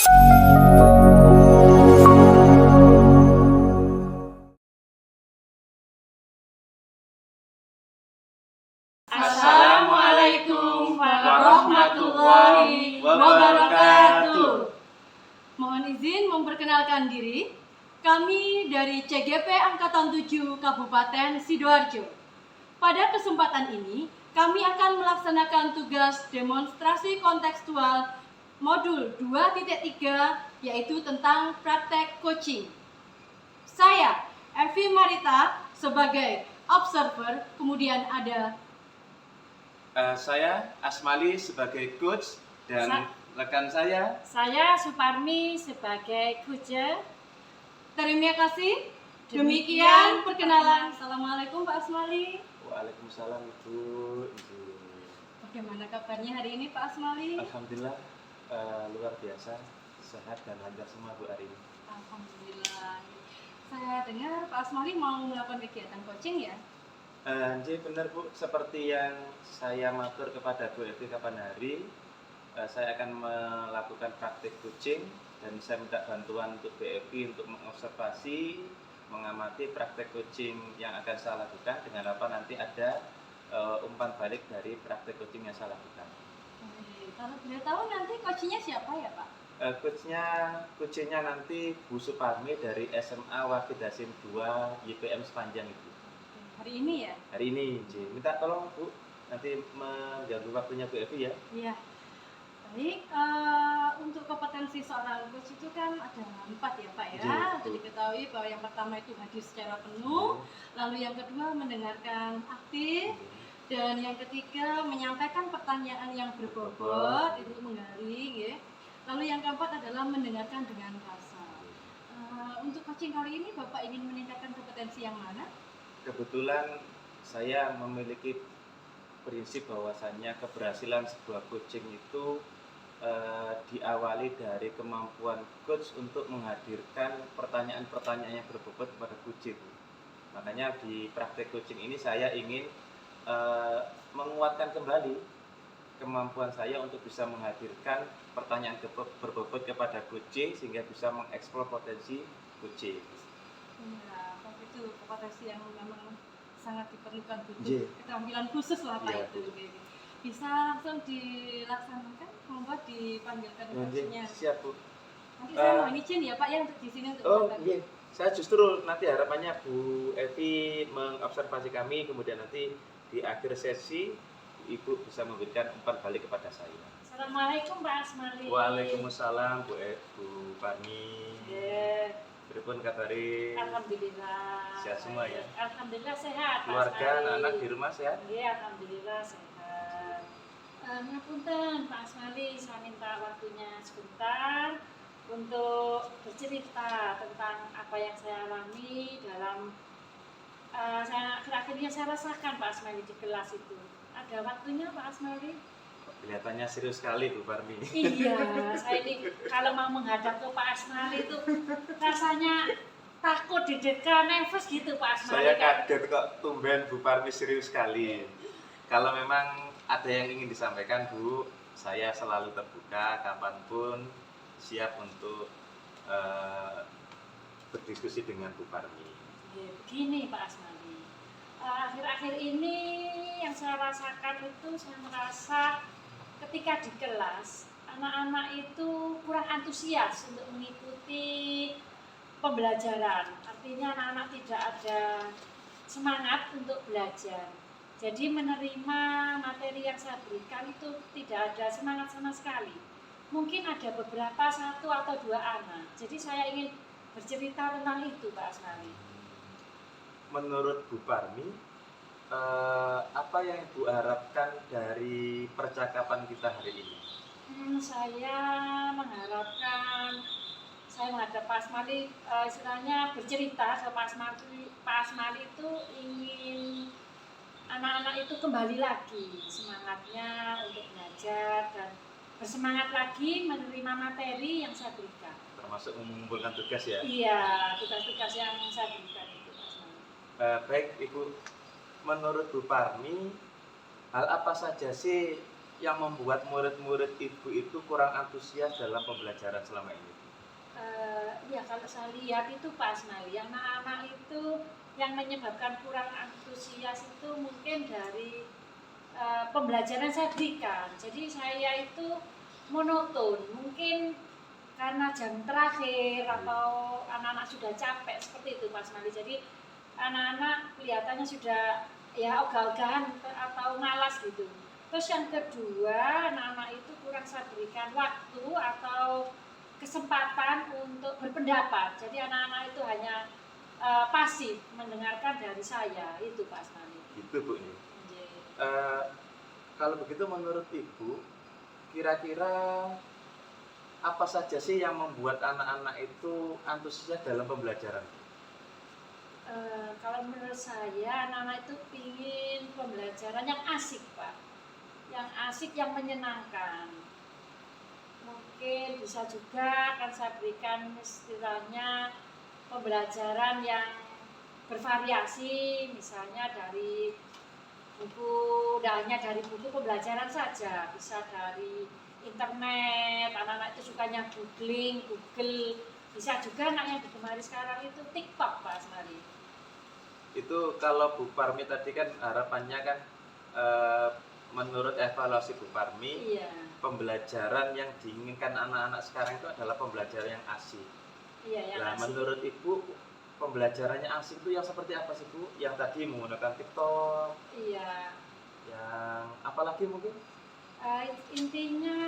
Assalamualaikum warahmatullahi wabarakatuh. Mohon izin memperkenalkan diri. Kami dari CGP Angkatan 7 Kabupaten Sidoarjo. Pada kesempatan ini, kami akan melaksanakan tugas demonstrasi kontekstual modul 2.3 yaitu tentang praktek coaching. Saya, Evi Marita, sebagai observer, kemudian ada saya Asmali sebagai coach dan rekan saya Suparmi sebagai coach. Terima kasih. Demikian perkenalan. Assalamualaikum Pak Asmali. Waalaikumsalam Ibu. Bagaimana kabarnya hari ini Pak Asmali? Alhamdulillah luar biasa, sehat dan lancar semua Bu hari ini. Alhamdulillah. Saya dengar Pak Asmali mau melakukan kegiatan coaching ya? Jadi benar Bu, seperti yang saya matur kepada Bu Evi kapan hari, saya akan melakukan praktik coaching dan saya minta bantuan untuk Bu Evi untuk mengobservasi, mengamati praktik coaching yang akan saya lakukan dengan apa nanti ada umpan balik dari praktik coaching yang saya lakukan. Kalau boleh tahu nanti coachnya siapa ya Pak? Coachnya nanti Bu Suparmi dari SMA Wahid Hasim 2 YPM Sepanjang itu. Hari ini ya? Hari ini, minta tolong Bu, nanti mengganggu waktunya Bu Evi ya. Iya. Baik, untuk kompetensi seorang coach itu kan ada 4 ya Pak ya. Jadi diketahui bahwa yang pertama itu hadir secara penuh, lalu yang kedua mendengarkan aktif, dan yang ketiga menyampaikan pertanyaan yang berbobot itu menggali ya. Lalu yang keempat adalah mendengarkan dengan rasa. Untuk coaching kali ini Bapak ingin meningkatkan kompetensi yang mana? Kebetulan saya memiliki prinsip bahwasannya keberhasilan sebuah coaching itu diawali dari kemampuan coach untuk menghadirkan pertanyaan-pertanyaan yang berbobot kepada coach itu. Makanya di praktek coaching ini saya ingin menguatkan kembali kemampuan saya untuk bisa menghadirkan pertanyaan berbobot kepada coach sehingga bisa mengeksplor potensi coach. Ya, itu kompetensi yang memang sangat diperlukan, butuh keterampilan khusus lah Pak itu. Bisa langsung dilaksanakan, membuat dipanggilkan coachnya. Siap Bu. Nanti saya mohon izin ya Pak ya untuk di sini untuk iya. Saya justru nanti harapannya Bu Evi mengobservasi kami, kemudian nanti di akhir sesi Ibu bisa memberikan umpan balik kepada saya. Assalamualaikum Pak Asmali. Waalaikumsalam Bu Parmi. Pripun kabari? Alhamdulillah. Sehat semua ya? Alhamdulillah sehat. Keluarga, anak-anak di rumah sehat? Iya, alhamdulillah sehat. Ngapunten Pak Asmali, saya minta waktunya sebentar untuk bercerita tentang apa yang saya alami dalam akhir-akhirnya saya rasakan Pak Asmali di kelas itu. Ada waktunya Pak Asmali? Kelihatannya serius sekali Bu Parmi. Iya, saya ini kalau mau menghadap ke Pak Asmali itu rasanya takut deg-degan, nervous gitu Pak Asmali. Saya kaget kok tumben Bu Parmi serius sekali. Kalau memang ada yang ingin disampaikan Bu, saya selalu terbuka kapanpun siap untuk berdiskusi dengan Bu Parmi. Begini Pak Asmali, akhir-akhir ini yang saya rasakan itu saya merasa ketika di kelas anak-anak itu kurang antusias untuk mengikuti pembelajaran. Artinya anak-anak tidak ada semangat untuk belajar. Jadi menerima materi yang saya berikan itu tidak ada semangat sama sekali. Mungkin ada beberapa 1 atau 2 anak. Jadi saya ingin bercerita tentang itu Pak Asmali. Menurut Bu Parmi, apa yang Ibu harapkan dari percakapan kita hari ini? Saya mengharapkan saya menghadap Pak Asmali, istilahnya bercerita ke Pak Asmali itu ingin anak-anak itu kembali lagi semangatnya untuk belajar dan bersemangat lagi menerima materi yang saya berikan. Termasuk mengumpulkan tugas ya? Iya, tugas-tugas yang saya berikan itu Pak Asmali. Baik Ibu, menurut Bu Parmi, hal apa saja sih yang membuat murid-murid ibu itu kurang antusias dalam pembelajaran selama ini? Ya kalau saya lihat itu Pak Asmali, anak-anak itu yang menyebabkan kurang antusias itu mungkin dari pembelajaran saya berikan. Jadi saya itu monoton, mungkin karena jam terakhir atau anak-anak sudah capek seperti itu Pak Asmali. Jadi anak-anak kelihatannya sudah ya ogah-ogahan atau malas gitu. Terus yang kedua, anak-anak itu kurang saya berikan waktu atau kesempatan untuk berpendapat. Jadi anak-anak itu hanya pasif mendengarkan dari saya, itu Pak Asmali. Gitu Bu. Kalau begitu menurut Ibu, kira-kira apa saja sih yang membuat anak-anak itu antusias dalam pembelajaran? Kalau menurut saya anak-anak itu ingin pembelajaran yang asik Pak, yang asik, yang menyenangkan. Mungkin bisa juga akan saya berikan istilahnya pembelajaran yang bervariasi, misalnya dari buku, tidak hanya dari buku pembelajaran saja, bisa dari internet. Anak-anak itu sukanya googling, Google. Bisa juga anak yang digemari sekarang itu TikTok Pak Asmali. Itu kalau Bu Parmi tadi kan harapannya kan menurut evaluasi Bu Parmi, Iya. pembelajaran yang diinginkan anak-anak sekarang itu adalah pembelajaran yang asik. Iya, yang Nah, asik. menurut Ibu pembelajarannya asik itu yang seperti apa sih Bu? Yang tadi menggunakan TikTok, Iya. yang apalagi mungkin? Intinya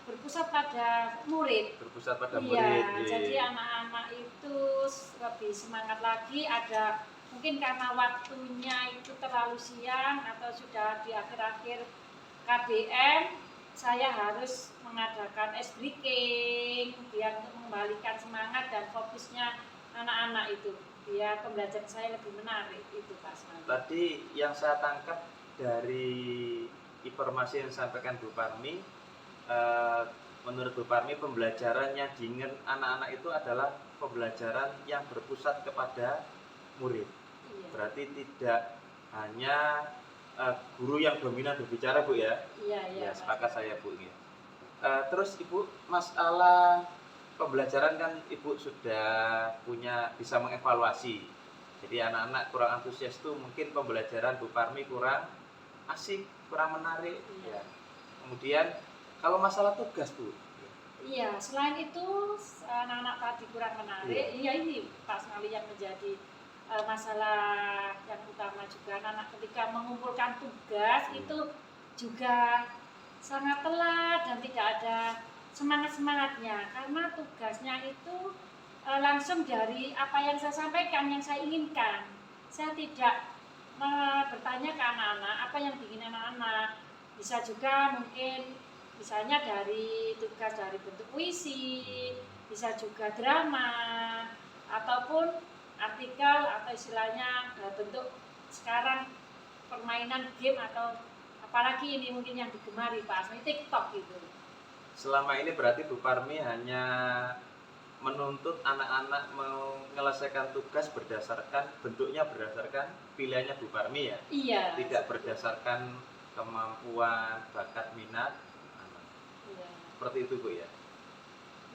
berpusat pada murid. Berpusat pada Iya, murid. jadi anak-anak itu lebih semangat lagi. Ada mungkin karena waktunya itu terlalu siang atau sudah di akhir-akhir KBM, saya harus mengadakan ice breaking biar untuk mengembalikan semangat dan fokusnya anak-anak itu, biar pembelajaran saya lebih menarik itu Pak Asmali. Tadi yang saya tangkap dari informasi yang disampaikan Bu Parmi, menurut Bu Parmi pembelajaran yang diinginkan anak-anak itu adalah pembelajaran yang berpusat kepada murid. Iya. Berarti tidak hanya guru yang dominan berbicara Bu ya? Iya, Ya, Pak. sepakat saya Bu. Terus Ibu, masalah pembelajaran kan Ibu sudah bisa mengevaluasi. Jadi anak-anak kurang antusias itu mungkin pembelajaran Bu Parmi kurang asik, kurang menarik. Iya. Ya. Kemudian kalau masalah tugas Bu, Iya, selain itu anak-anak tadi kurang menarik. Iya, ini Pak Asmali yang menjadi masalah yang utama juga. Anak ketika mengumpulkan tugas itu juga sangat telat dan tidak ada semangat-semangatnya, karena tugasnya itu langsung dari apa yang saya sampaikan, yang saya inginkan. Saya tidak bertanya ke anak-anak apa yang diingin anak-anak. Bisa juga mungkin misalnya dari tugas dari bentuk puisi, bisa juga drama, ataupun artikel, atau istilahnya bentuk sekarang permainan game, atau apalagi ini mungkin yang digemari Pak Asmi, TikTok gitu. selama ini berarti Bu Parmi hanya menuntut anak-anak menyelesaikan tugas bentuknya berdasarkan pilihannya Bu Parmi ya? Iya. Tidak berdasarkan kemampuan, bakat, minat anak. Iya. Seperti itu Bu ya?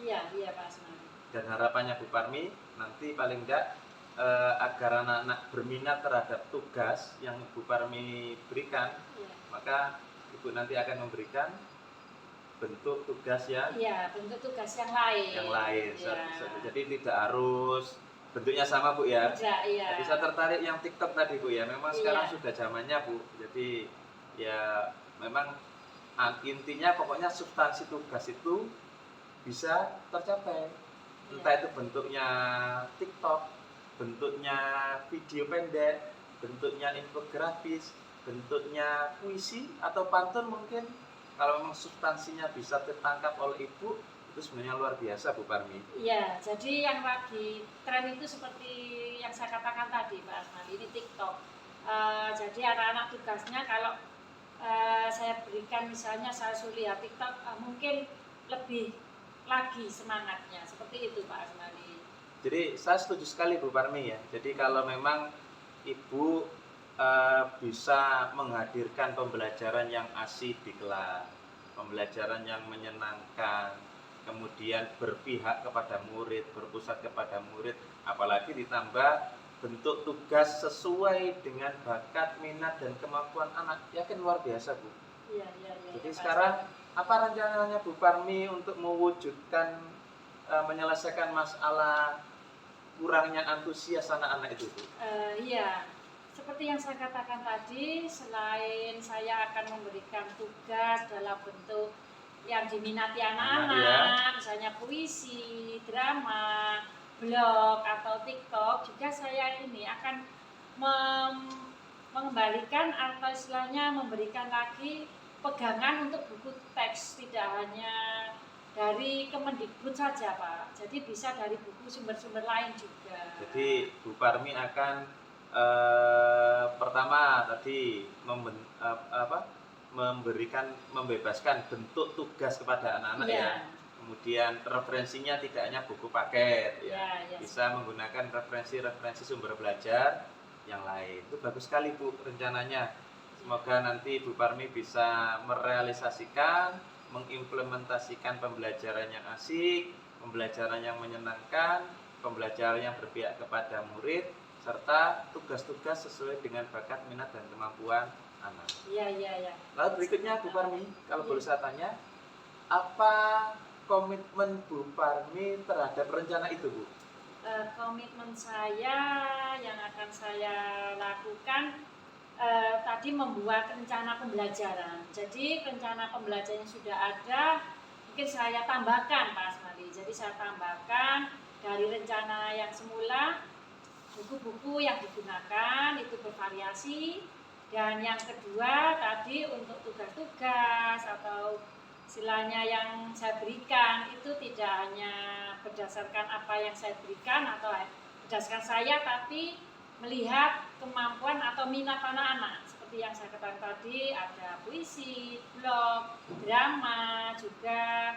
Iya Pak Asmi. Dan harapannya Bu Parmi nanti paling enggak agar anak-anak berminat terhadap tugas yang Bu Parmi berikan, maka Ibu nanti akan memberikan bentuk tugas yang bentuk tugas yang lain. Ya. Jadi tidak harus bentuknya sama Bu ya. Tidak, iya. Jadi saya tertarik yang TikTok tadi Bu ya. Memang sekarang sudah zamannya Bu. Jadi ya memang intinya pokoknya substansi tugas itu bisa tercapai. Entah itu bentuknya TikTok, bentuknya video pendek, bentuknya infografis, bentuknya puisi atau pantun mungkin. Kalau memang substansinya bisa tertangkap oleh Ibu, itu sebenarnya luar biasa Bu Parmi. Iya, jadi yang lagi tren itu seperti yang saya katakan tadi Pak Asmali, ini TikTok. Jadi anak-anak tugasnya kalau saya berikan, misalnya saya suruh lihat TikTok, mungkin lebih lagi semangatnya, seperti itu Pak Asmali. Jadi saya setuju sekali Bu Parmi ya. Jadi kalau memang Ibu bisa menghadirkan pembelajaran yang asik di kelas, pembelajaran yang menyenangkan, kemudian berpihak kepada murid, berpusat kepada murid, apalagi ditambah bentuk tugas sesuai dengan bakat, minat, dan kemampuan anak. Yakin luar biasa, Bu. Iya. Jadi Pak sekarang apa rencananya Bu Parmi untuk mewujudkan menyelesaikan masalah kurangnya antusias anak-anak itu, Bu? Iya, seperti yang saya katakan tadi, selain saya akan memberikan tugas dalam bentuk yang diminati anak-anak, misalnya puisi, drama, blog atau TikTok, juga saya ini akan mengembalikan atau istilahnya memberikan lagi pegangan untuk buku teks, tidak hanya dari Kemendikbud saja, Pak. Jadi bisa dari buku sumber-sumber lain juga. Jadi Bu Parmi akan pertama tadi membebaskan bentuk tugas kepada anak-anak ya. Kemudian referensinya tidak hanya buku paket ya. Bisa menggunakan referensi sumber belajar yang lain. Itu bagus sekali Bu rencananya. Semoga nanti Bu Parmi bisa merealisasikan, mengimplementasikan pembelajaran yang asik, pembelajaran yang menyenangkan, pembelajaran yang berpihak kepada murid, serta tugas-tugas sesuai dengan bakat, minat, dan kemampuan anak. Iya. Lalu berikutnya Bu Parmi, kalau boleh saya tanya, apa komitmen Bu Parmi terhadap rencana itu, Bu? Komitmen saya yang akan saya lakukan tadi membuat rencana pembelajaran. Jadi rencana pembelajaran yang sudah ada, mungkin saya tambahkan Pak Asmali. Jadi saya tambahkan dari rencana yang semula, buku-buku yang digunakan itu bervariasi. Dan yang kedua tadi untuk tugas-tugas atau istilahnya yang saya berikan itu tidak hanya berdasarkan apa yang saya berikan atau berdasarkan saya, tapi melihat kemampuan atau minat anak-anak. Seperti yang saya katakan tadi, ada puisi, blog, drama, juga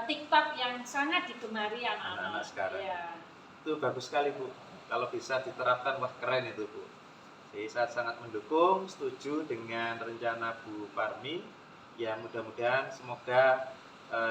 TikTok yang sangat digemari anak-anak sekarang. Ya. Itu bagus sekali Bu. Kalau bisa diterapkan, wah keren itu Bu. Jadi saya sangat mendukung, setuju dengan rencana Bu Parmi. Ya mudah-mudahan semoga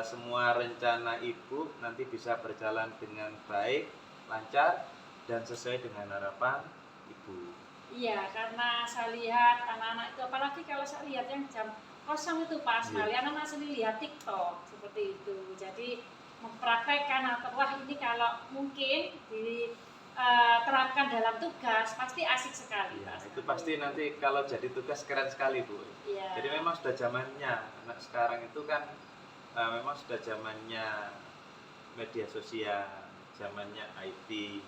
semua rencana Ibu nanti bisa berjalan dengan baik, lancar, dan sesuai dengan harapan Ibu. Iya, karena saya lihat anak-anak itu, apalagi kalau saya lihat yang jam kosong itu Pak Asmali, anak-anak sendiri lihat TikTok seperti itu. Jadi mempraktekkan atau wah ini kalau mungkin diterapkan dalam tugas pasti asik sekali. Ya, itu pasti nanti kalau jadi tugas keren sekali Bu. Ya. Jadi memang sudah zamannya anak sekarang itu kan memang sudah zamannya media sosial, zamannya IT.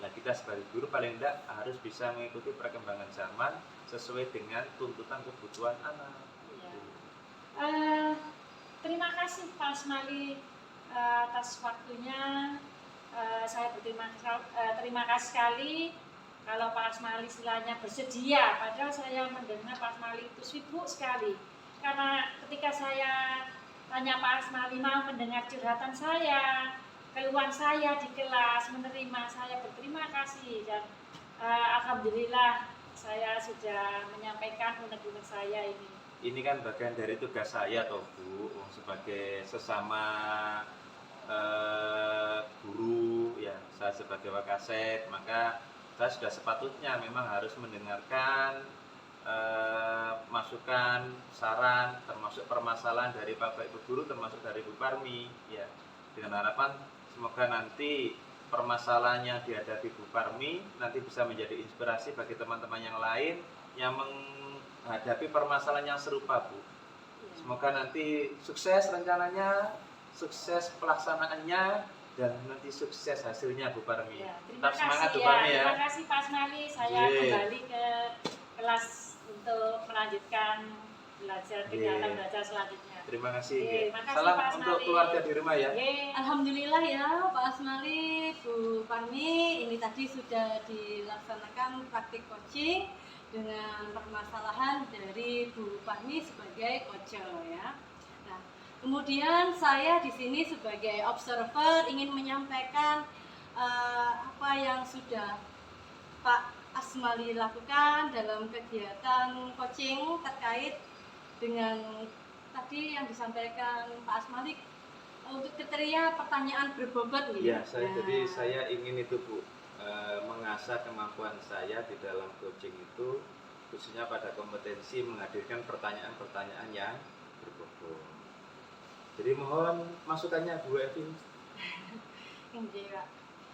Nah kita sebagai guru paling tidak harus bisa mengikuti perkembangan zaman sesuai dengan tuntutan kebutuhan anak. Ya. Terima kasih Pak Asmali atas waktunya. Saya terima kasih sekali kalau Pak Asmali istilahnya bersedia, padahal saya mendengar Pak Asmali itu sibuk sekali. Karena ketika saya tanya Pak Asmali mau mendengar curhatan saya, keluhan saya di kelas, menerima, saya berterima kasih dan alhamdulillah saya sudah menyampaikan unek-unek saya ini. Ini kan bagian dari tugas saya toh Bu, sebagai sesama guru ya, saya sebagai wakasek, maka saya sudah sepatutnya memang harus mendengarkan masukan, saran, termasuk permasalahan dari Bapak Ibu guru, termasuk dari Bu Parmi ya, dengan harapan semoga nanti permasalahan yang dihadapi Bu Parmi nanti bisa menjadi inspirasi bagi teman-teman yang lain yang menghadapi permasalahan yang serupa Bu. Semoga nanti sukses rencananya, sukses pelaksanaannya, dan nanti sukses hasilnya Bu Parmi. Ya, tetap semangat Bu Parmi ya. Terima kasih Pak Asmali, saya kembali ke kelas untuk melanjutkan kegiatan belajar selanjutnya. Terima kasih. Salam untuk keluarga di rumah ya. Alhamdulillah ya Pak Asmali, Bu Parmi, ini tadi sudah dilaksanakan praktik coaching dengan permasalahan dari Bu Parmi sebagai coach ya. Nah, kemudian saya di sini sebagai observer ingin menyampaikan apa yang sudah Pak Asmali lakukan dalam kegiatan coaching terkait dengan tadi yang disampaikan Pak Asmali untuk kriteria pertanyaan berbobot nih. Ya, jadi saya ingin itu Bu, mengasah kemampuan saya di dalam coaching itu khususnya pada kompetensi menghadirkan pertanyaan-pertanyaan yang berbobot. Jadi mohon masukannya Bu Evi. Nggih, Pak.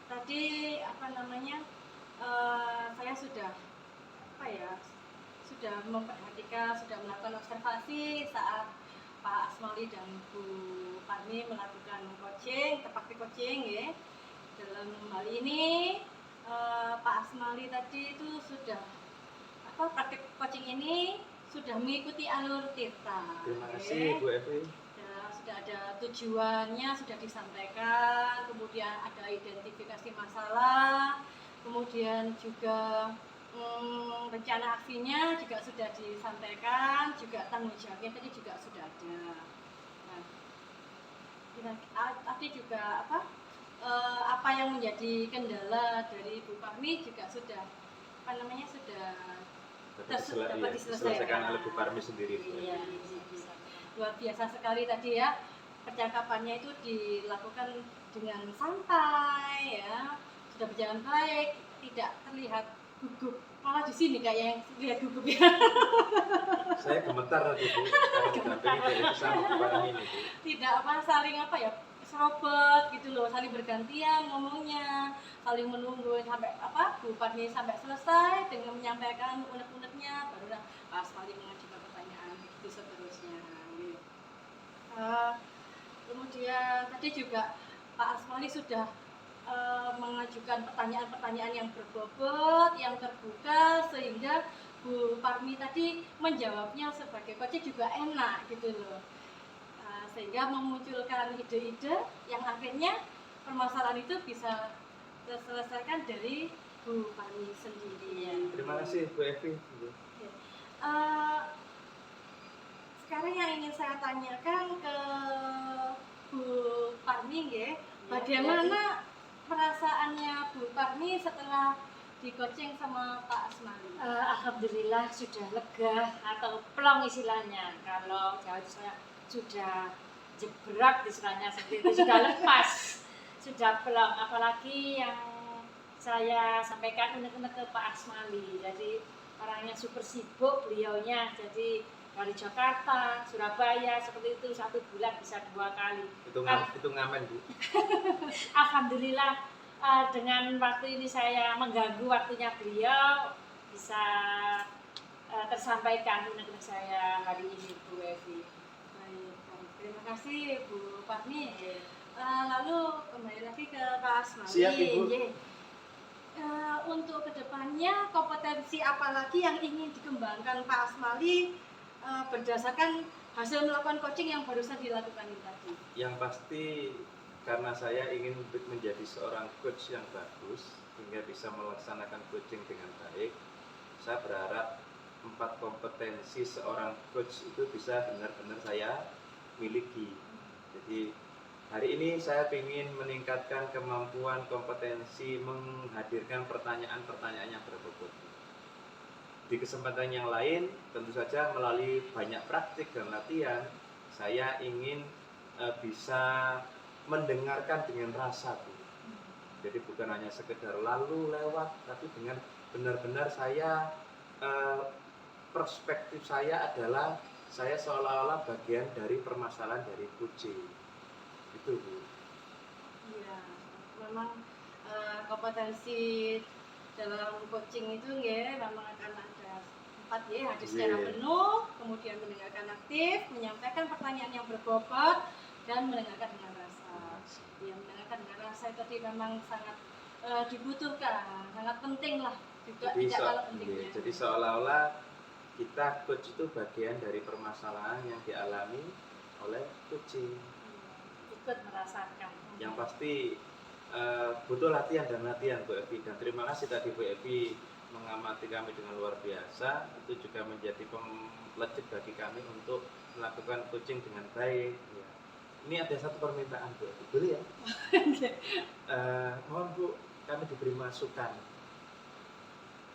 Tadi saya sudah sudah memperhatikan, sudah melakukan observasi saat Pak Asmali dan Bu Parmi melakukan coaching, praktik coaching ya. Dalam hal ini Pak Asmali tadi itu sudah praktik coaching ini sudah mengikuti alur Tirta. Terima kasih Bu Evi. Ya, sudah ada tujuannya, sudah disampaikan, kemudian ada identifikasi masalah, kemudian juga rencana aksinya juga sudah disampaikan, juga tanggung jawabnya tadi juga sudah ada. Nah, tadi juga apa yang menjadi kendala dari Bu Parmi juga sudah dapat diselesaikan oleh Bu Parmi sendiri. Iya, luar biasa sekali tadi ya, percakapannya itu dilakukan dengan santai ya, sudah berjalan baik, tidak terlihat gugup, malah di sini kayak yang lihat gugup ya. Saya gemetar tadi Bu, karena didampingi dari bersama Bu Parmi ini Bu. Tidak saling serobot gitu loh, saling bergantian ngomongnya, saling menunggu sampai Bu Parmi sampai selesai dengan menyampaikan unek-uneknya, baru Pak Asmali mengajukan pertanyaan begitu seterusnya. Kemudian tadi juga Pak Asmali sudah mengajukan pertanyaan-pertanyaan yang berbobot, yang terbuka, sehingga Bu Parmi tadi menjawabnya sebagai coach juga enak gitu loh. Sehingga memunculkan ide-ide yang akhirnya permasalahan itu bisa terselesaikan dari Bu Parmi sendiri. Terima kasih Bu Evi. Sekarang yang ingin saya tanyakan ke Bu Parmi ya, bagaimana perasaannya Bu Parmi setelah di coaching sama Pak Asmali? Alhamdulillah sudah lega atau plong istilahnya. Kalau Jawa saya sudah jebrak istilahnya seperti itu, sudah lepas, sudah plong. Apalagi yang saya sampaikan unek-unek ke Pak Asmali. Jadi orangnya super sibuk beliaunya. Jadi dari Jakarta, Surabaya seperti itu 1 bulan bisa 2 kali. Itu ngamen Bu. Alhamdulillah dengan waktu ini saya mengganggu waktunya beliau bisa tersampaikan unek-unek saya hari ini Bu Evi. Baik, terima kasih Bu Parmi. Lalu kembali lagi ke Pak Asmali. Siap Ibu. Untuk kedepannya kompetensi apa lagi yang ingin dikembangkan Pak Asmali berdasarkan hasil melakukan coaching yang barusan dilakukan ini tadi? Yang pasti karena saya ingin menjadi seorang coach yang bagus sehingga bisa melaksanakan coaching dengan baik, saya berharap 4 kompetensi seorang coach itu bisa benar-benar saya miliki. Jadi hari ini saya ingin meningkatkan kemampuan kompetensi menghadirkan pertanyaan-pertanyaan yang berbobot. Di kesempatan yang lain tentu saja melalui banyak praktik dan latihan saya ingin bisa mendengarkan dengan rasa Bu. Jadi bukan hanya sekedar lalu lewat, tapi dengan benar-benar saya perspektif saya adalah saya seolah-olah bagian dari permasalahan dari coaching. Itu Bu. Iya, memang kompetensi dalam coaching itu ya memang akan ada 4 ya, hadir secara penuh, kemudian mendengarkan aktif, menyampaikan pertanyaan yang berbobot, dan mendengarkan dengan rasa. Ya, mendengarkan dengan rasa itu tadi memang sangat dibutuhkan, sangat penting lah juga, tidak kalah pentingnya. Jadi seolah-olah kita coach itu bagian dari permasalahan yang dialami oleh coaching. Ikut merasakan. Yang pasti butuh latihan dan latihan Bu Evi, dan terima kasih tadi Bu Evi mengamati kami dengan luar biasa. Itu juga menjadi pemelejit bagi kami untuk melakukan coaching dengan baik ya. Ini ada satu permintaan Bu Evi, boleh ya? Mohon Bu, kami diberi masukan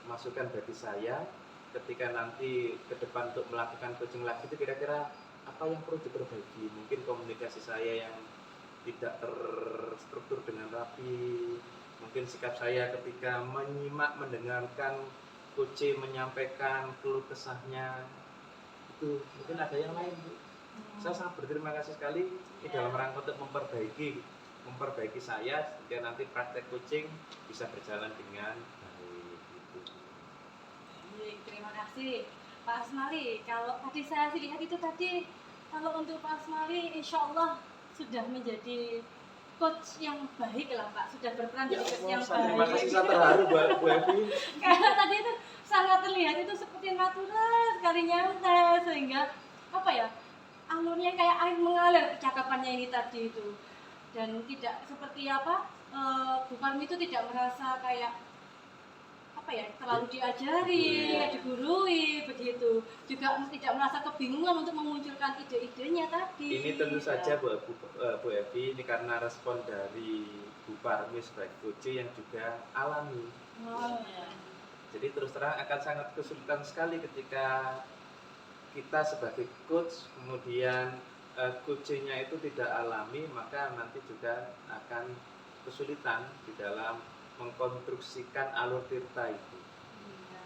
masukan bagi saya ketika nanti ke depan untuk melakukan coaching lagi itu kira-kira apa yang perlu diperbaiki. Mungkin komunikasi saya yang tidak terstruktur dengan rapi, mungkin sikap saya ketika menyimak mendengarkan coach menyampaikan keluh kesahnya itu mungkin ada yang lain Bu. Saya sangat berterima kasih sekali ini dalam rangka untuk memperbaiki saya sehingga nanti praktek coaching bisa berjalan dengan baik gitu. Baik, terima kasih Pak Asmali. Kalau tadi saya lihat itu tadi, kalau untuk Pak Asmali insya Allah sudah menjadi coach yang baik lah Pak, sudah berperan Ya jadi coach Allah, yang terima baik. kasih, saya terharu Bu Evi. Karena tadi itu sangat terlihat itu seperti natural sekali, nyantai, sehingga apa ya, alurnya kayak air mengalir percakapannya ini tadi itu, dan tidak seperti apa, Bu Parmi itu tidak merasa kayak apa ya, terlalu diajari, digurui begitu, juga tidak merasa kebingungan untuk memunculkan ide-idenya tadi. Ini tentu saja Bu Evi, ini karena respon dari Bu Parmi sebagai coach yang juga alami. Oh, Jadi terus terang akan sangat kesulitan sekali ketika kita sebagai coach kemudian coachingnya itu tidak alami, maka nanti juga akan kesulitan di dalam mengkonstruksikan alur tirta itu. iya.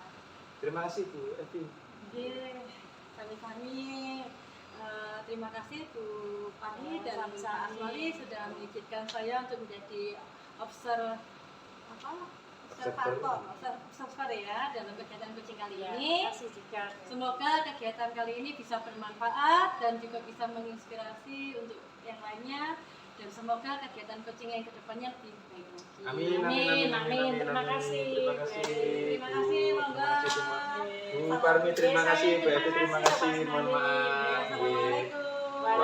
Terima kasih Bu Evi. Iya, kami terima kasih Bu Pani Ya, dan Pak sama-sama. Asmali sudah mengizinkan saya untuk menjadi observator ya dalam kegiatan coaching kali Ya, ini. terima kasih juga. Semoga kegiatan kali ini bisa bermanfaat dan juga bisa menginspirasi untuk yang lainnya, dan semoga kegiatan coaching yang kedepannya lebih baik lagi. Amin, Amin. Terima kasih. Terima kasih. Terima kasih, monggo. Bu Parmi terima kasih, Bu Evi terima kasih. Mohon maaf. Assalamualaikum.